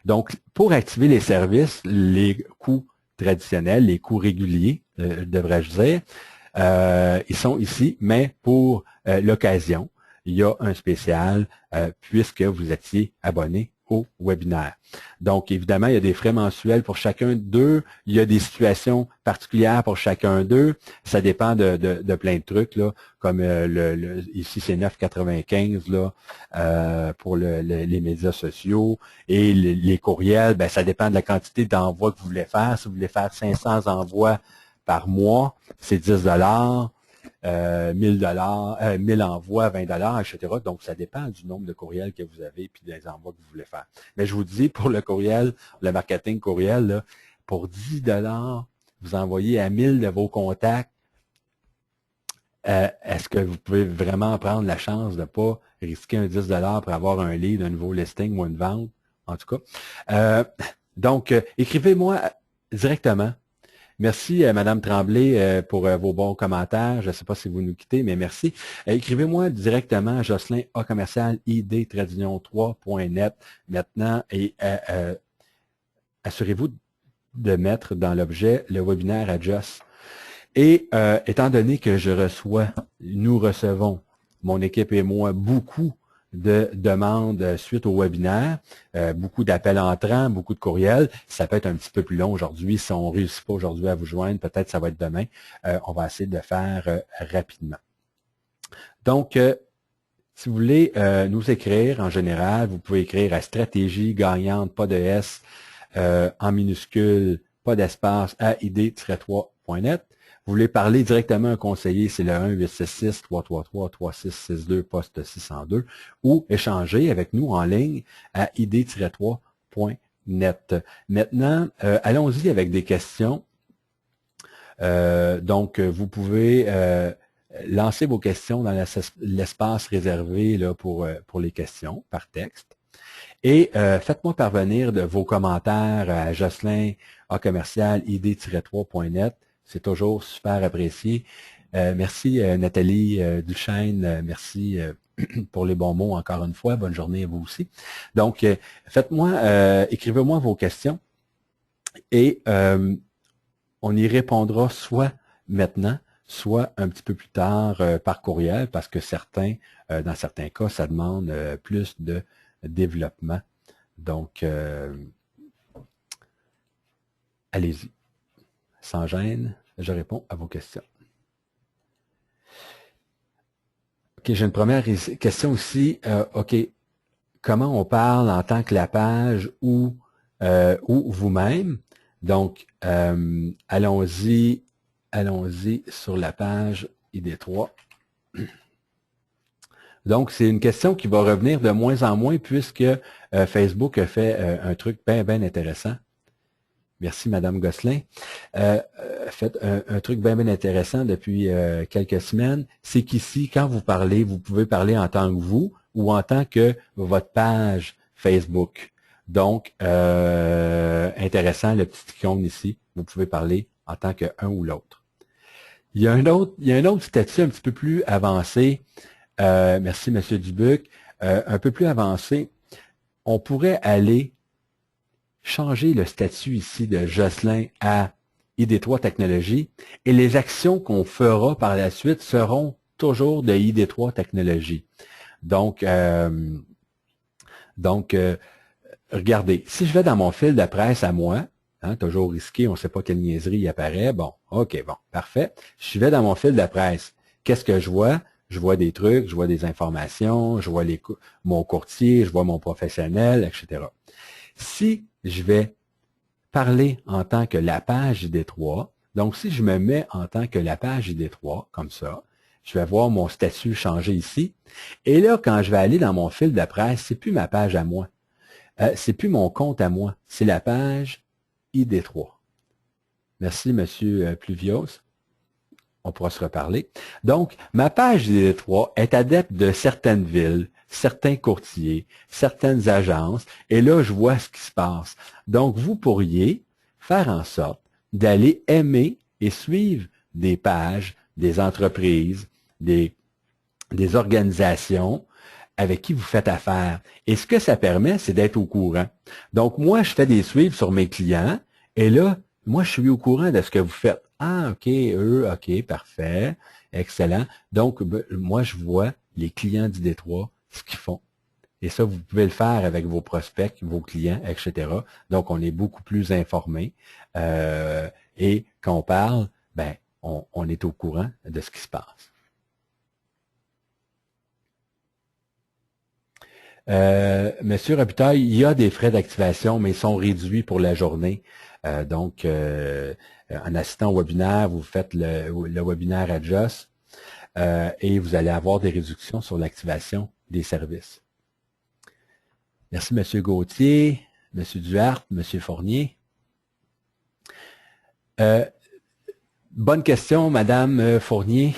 Donc, pour activer les services, les coûts traditionnels, les coûts réguliers, devrais-je dire, ils sont ici, mais pour l'occasion, il y a un spécial puisque vous étiez abonné au webinaire. Donc, évidemment, il y a des frais mensuels pour chacun d'eux. Il y a des situations particulières pour chacun d'eux. Ça dépend de plein de trucs, là, comme ici, c'est 9,95 là, pour les médias sociaux. Et les courriels, ben, ça dépend de la quantité d'envois que vous voulez faire. Si vous voulez faire 500 envois par mois, c'est 10 $. 1000 envois, 20 $, etc. Donc, ça dépend du nombre de courriels que vous avez et des envois que vous voulez faire. Mais je vous dis, pour le courriel, le marketing courriel, là, pour 10 $, vous envoyez à 1000 de vos contacts. Est-ce que vous pouvez vraiment prendre la chance de ne pas risquer un 10 $ pour avoir un lead, un nouveau listing ou une vente? En tout cas. Donc, écrivez-moi directement. Merci, Madame Tremblay, pour vos bons commentaires. Je ne sais pas si vous nous quittez, mais merci. Écrivez-moi directement à Jocelyn A commercial id-3.net maintenant et assurez-vous de mettre dans l'objet le webinaire Adjust. Et étant donné que nous recevons, mon équipe et moi, beaucoup de demandes suite au webinaire, beaucoup d'appels entrants, beaucoup de courriels. Ça peut être un petit peu plus long aujourd'hui. Si on ne réussit pas aujourd'hui à vous joindre, peut-être ça va être demain. On va essayer de le faire rapidement. Donc, si vous voulez nous écrire en général, vous pouvez écrire à stratégie gagnante, pas de S, en minuscule, pas d'espace, à id-3.net. Vous voulez parler directement à un conseiller, c'est le 1-866-333-3662, poste 602, ou échanger avec nous en ligne à id-3.net. Maintenant, allons-y avec des questions. Donc, vous pouvez lancer vos questions dans l'espace réservé là, pour les questions par texte. Et faites-moi parvenir de vos commentaires à Jocelyn A commercial id-3.net. C'est toujours super apprécié. Merci Nathalie Duchesne, merci pour les bons mots encore une fois. Bonne journée à vous aussi. Donc, écrivez-moi vos questions et on y répondra soit maintenant, soit un petit peu plus tard par courriel parce que dans certains cas, ça demande plus de développement. Donc, allez-y. Sans gêne, je réponds à vos questions. OK, j'ai une première question aussi. OK, comment on parle en tant que la page ou vous-même? Donc, allons-y sur la page ID3. Donc, c'est une question qui va revenir de moins en moins puisque Facebook a fait un truc bien intéressant. Merci, Madame Gosselin. Faites un truc bien, bien intéressant depuis quelques semaines, c'est qu'ici, quand vous parlez, vous pouvez parler en tant que vous ou en tant que votre page Facebook. Donc, intéressant, le petit icône ici, vous pouvez parler en tant qu'un ou l'autre. Il y a un autre statut un petit peu plus avancé. Merci, Monsieur Dubuc. Un peu plus avancé. On pourrait aller changer le statut ici de Jocelyn à ID3 Technologies et les actions qu'on fera par la suite seront toujours de ID3 Technologies. Donc, regardez, si je vais dans mon fil de presse à moi, toujours risqué, on ne sait pas quelle niaiserie y apparaît, bon, OK, bon, parfait. Je vais dans mon fil de presse. Qu'est-ce que je vois? Je vois des trucs, je vois des informations, je vois mon courtier, je vois mon professionnel, etc. Si je vais parler en tant que la page ID3, donc si je me mets en tant que la page ID3, comme ça, je vais voir mon statut changer ici. Et là, quand je vais aller dans mon fil de presse, c'est plus ma page à moi. C'est plus mon compte à moi. C'est la page ID3. Merci, Monsieur Pluvios. On pourra se reparler. Donc, ma page ID3 est adepte de certaines villes, certains courtiers, certaines agences, et là, je vois ce qui se passe. Donc, vous pourriez faire en sorte d'aller aimer et suivre des pages, des entreprises, des organisations avec qui vous faites affaire. Et ce que ça permet, c'est d'être au courant. Donc, moi, je fais des suivis sur mes clients, et là, moi, je suis au courant de ce que vous faites. Ah, OK, eux, OK, parfait, excellent. Donc, moi, je vois les clients du Détroit, ce qu'ils font. Et ça, vous pouvez le faire avec vos prospects, vos clients, etc. Donc, on est beaucoup plus informé. Et quand on parle, ben, on est au courant de ce qui se passe. Monsieur Robitaille, il y a des frais d'activation, mais ils sont réduits pour la journée. Donc, en assistant au webinaire, vous faites le webinaire à Joss et vous allez avoir des réductions sur l'activation des services. Merci, Monsieur Gauthier, Monsieur Duhart, Monsieur Fournier. Bonne question, Madame Fournier.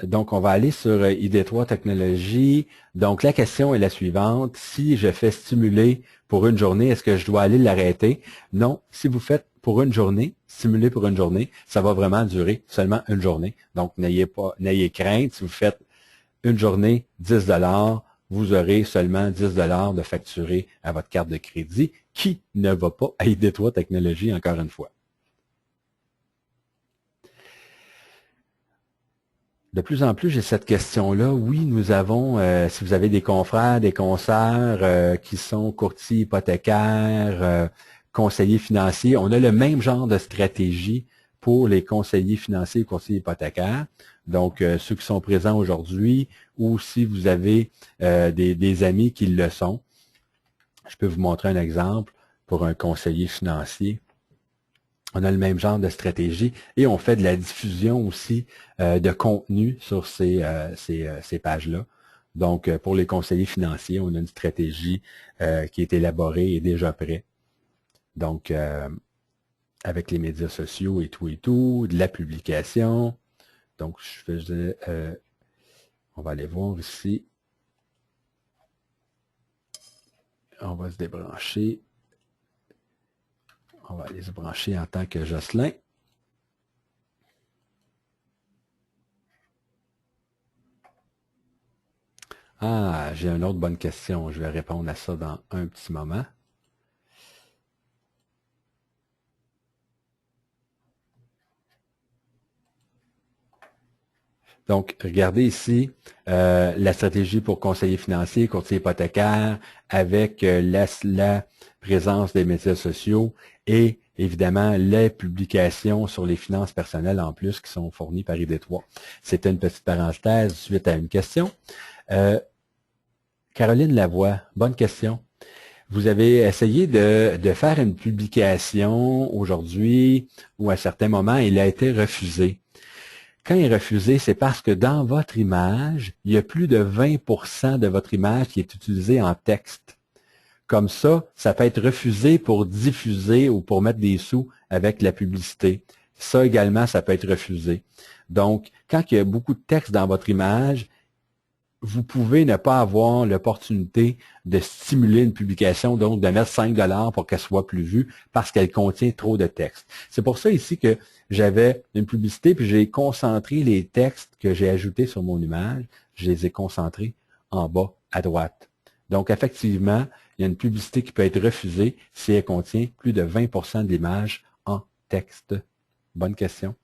Donc, on va aller sur ID3 Technologies. Donc, la question est la suivante. Si je fais stimuler pour une journée, est-ce que je dois aller l'arrêter? Non. Si vous faites pour une journée, stimuler pour une journée, ça va vraiment durer seulement une journée. Donc, n'ayez crainte. Si vous faites une journée, 10 $, vous aurez seulement 10 $ de facturé à votre carte de crédit qui ne va pas à ID3 Technologies, encore une fois. De plus en plus, j'ai cette question-là. Oui, nous avons, si vous avez des confrères, des consoeurs qui sont courtiers hypothécaires, conseillers financiers, on a le même genre de stratégie pour les conseillers financiers et courtiers hypothécaires. Donc, ceux qui sont présents aujourd'hui, ou si vous avez des amis qui le sont, je peux vous montrer un exemple pour un conseiller financier. On a le même genre de stratégie et on fait de la diffusion aussi de contenu sur ces pages-là. Donc, pour les conseillers financiers, on a une stratégie qui est élaborée et déjà prête. Donc, avec les médias sociaux et tout, de la publication. Donc, je faisais, on va aller voir ici. On va se débrancher. On va aller se brancher en tant que Jocelyn. Ah, j'ai une autre bonne question. Je vais répondre à ça dans un petit moment. Donc, regardez ici la stratégie pour conseiller financier, courtier hypothécaire, avec la présence des médias sociaux et évidemment les publications sur les finances personnelles en plus qui sont fournies par ID3. C'était une petite parenthèse suite à une question. Caroline Lavoie, bonne question. Vous avez essayé de faire une publication aujourd'hui ou à certains moments, il a été refusé. Quand il est refusé, c'est parce que dans votre image, il y a plus de 20% de votre image qui est utilisée en texte. Comme ça peut être refusé pour diffuser ou pour mettre des sous avec la publicité. Ça également, ça peut être refusé. Donc, quand il y a beaucoup de texte dans votre image, vous pouvez ne pas avoir l'opportunité de stimuler une publication, donc de mettre 5 $ pour qu'elle soit plus vue parce qu'elle contient trop de texte. C'est pour ça ici que j'avais une publicité, puis j'ai concentré les textes que j'ai ajoutés sur mon image, je les ai concentrés en bas à droite. Donc, effectivement, il y a une publicité qui peut être refusée si elle contient plus de 20% de l'image en texte. Bonne question.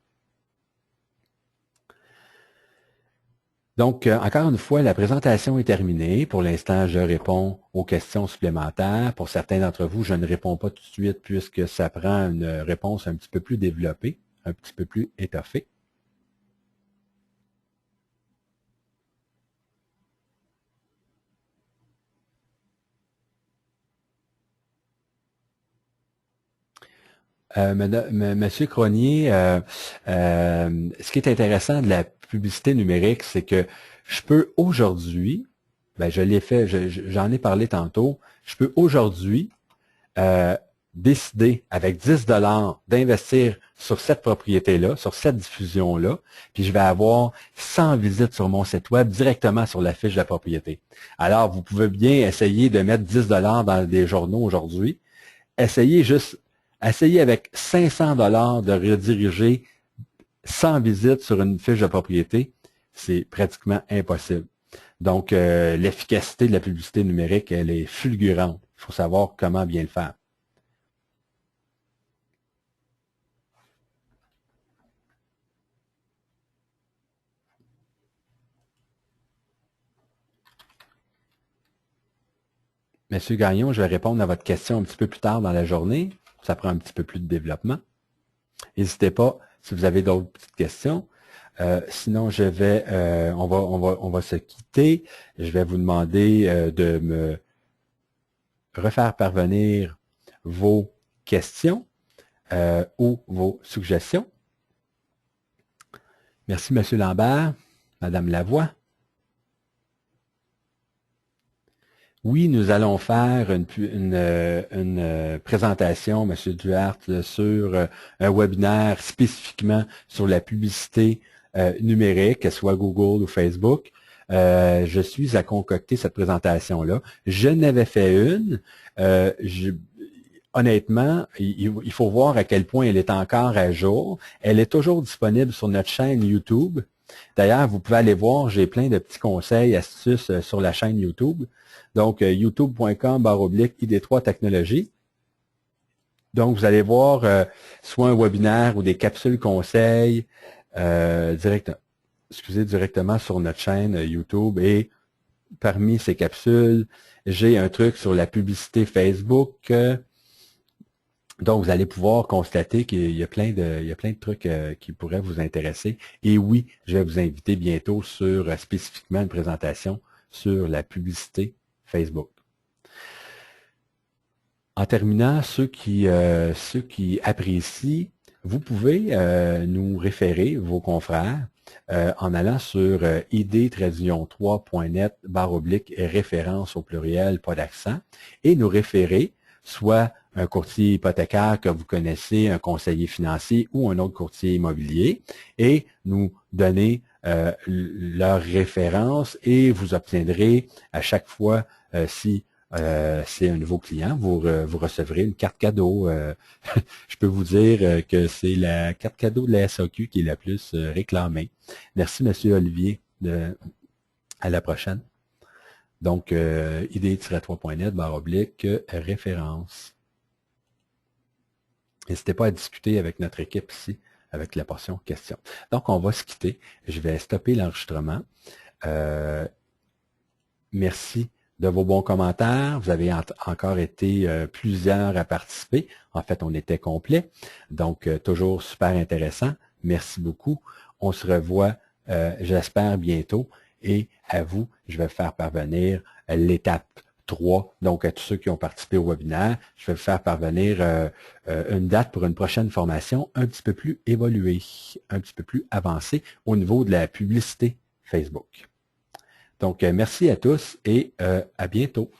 Donc, encore une fois, la présentation est terminée. Pour l'instant, je réponds aux questions supplémentaires. Pour certains d'entre vous, je ne réponds pas tout de suite puisque ça prend une réponse un petit peu plus développée, un petit peu plus étoffée. Monsieur Cronier, ce qui est intéressant de la publicité numérique, c'est que je peux aujourd'hui, ben je l'ai fait, j'en ai parlé tantôt, je peux aujourd'hui décider avec 10 $ d'investir sur cette propriété-là, sur cette diffusion-là, puis je vais avoir 100 visites sur mon site web directement sur la fiche de la propriété. Alors, vous pouvez bien essayer de mettre 10 $ dans des journaux aujourd'hui. Essayez avec 500 $ de rediriger 100 visites sur une fiche de propriété. C'est pratiquement impossible. Donc, l'efficacité de la publicité numérique, elle est fulgurante. Il faut savoir comment bien le faire. Monsieur Gagnon, je vais répondre à votre question un petit peu plus tard dans la journée. Ça prend un petit peu plus de développement. N'hésitez pas si vous avez d'autres petites questions. Sinon, on va se quitter. Je vais vous demander de me refaire parvenir vos questions ou vos suggestions. Merci, Monsieur Lambert. Madame Lavoie. Oui, nous allons faire une présentation, M. Duhart, sur un webinaire spécifiquement sur la publicité numérique, que ce soit Google ou Facebook. Je suis à concocter cette présentation-là. Je n'avais fait une. Honnêtement, il faut voir à quel point elle est encore à jour. Elle est toujours disponible sur notre chaîne YouTube. D'ailleurs, vous pouvez aller voir, j'ai plein de petits conseils, astuces sur la chaîne YouTube. Donc, youtube.com/ID3 Technologies. Donc, vous allez voir soit un webinaire ou des capsules conseils directement sur notre chaîne YouTube. Et parmi ces capsules, j'ai un truc sur la publicité Facebook. Donc, vous allez pouvoir constater qu'il y a plein de trucs qui pourraient vous intéresser. Et oui, je vais vous inviter bientôt sur spécifiquement une présentation sur la publicité Facebook. En terminant, ceux qui apprécient, vous pouvez nous référer, vos confrères, en allant sur id-3.net/référence au pluriel, pas d'accent, et nous référer soit un courtier hypothécaire que vous connaissez, un conseiller financier ou un autre courtier immobilier, et nous donner leur référence et vous obtiendrez à chaque fois, si c'est un nouveau client, vous recevrez une carte cadeau. Je peux vous dire que c'est la carte cadeau de la SAQ qui est la plus réclamée. Merci, M. Olivier. À la prochaine. Donc, id-3.net/référence. N'hésitez pas à discuter avec notre équipe ici, avec la portion questions. Donc, on va se quitter. Je vais stopper l'enregistrement. Merci de vos bons commentaires. Vous avez encore été plusieurs à participer. En fait, on était complet. Donc, toujours super intéressant. Merci beaucoup. On se revoit, j'espère, bientôt. Et à vous, je vais faire parvenir l'étape 3. Donc, à tous ceux qui ont participé au webinaire, je vais vous faire parvenir une date pour une prochaine formation un petit peu plus évoluée, un petit peu plus avancée au niveau de la publicité Facebook. Donc, merci à tous et à bientôt.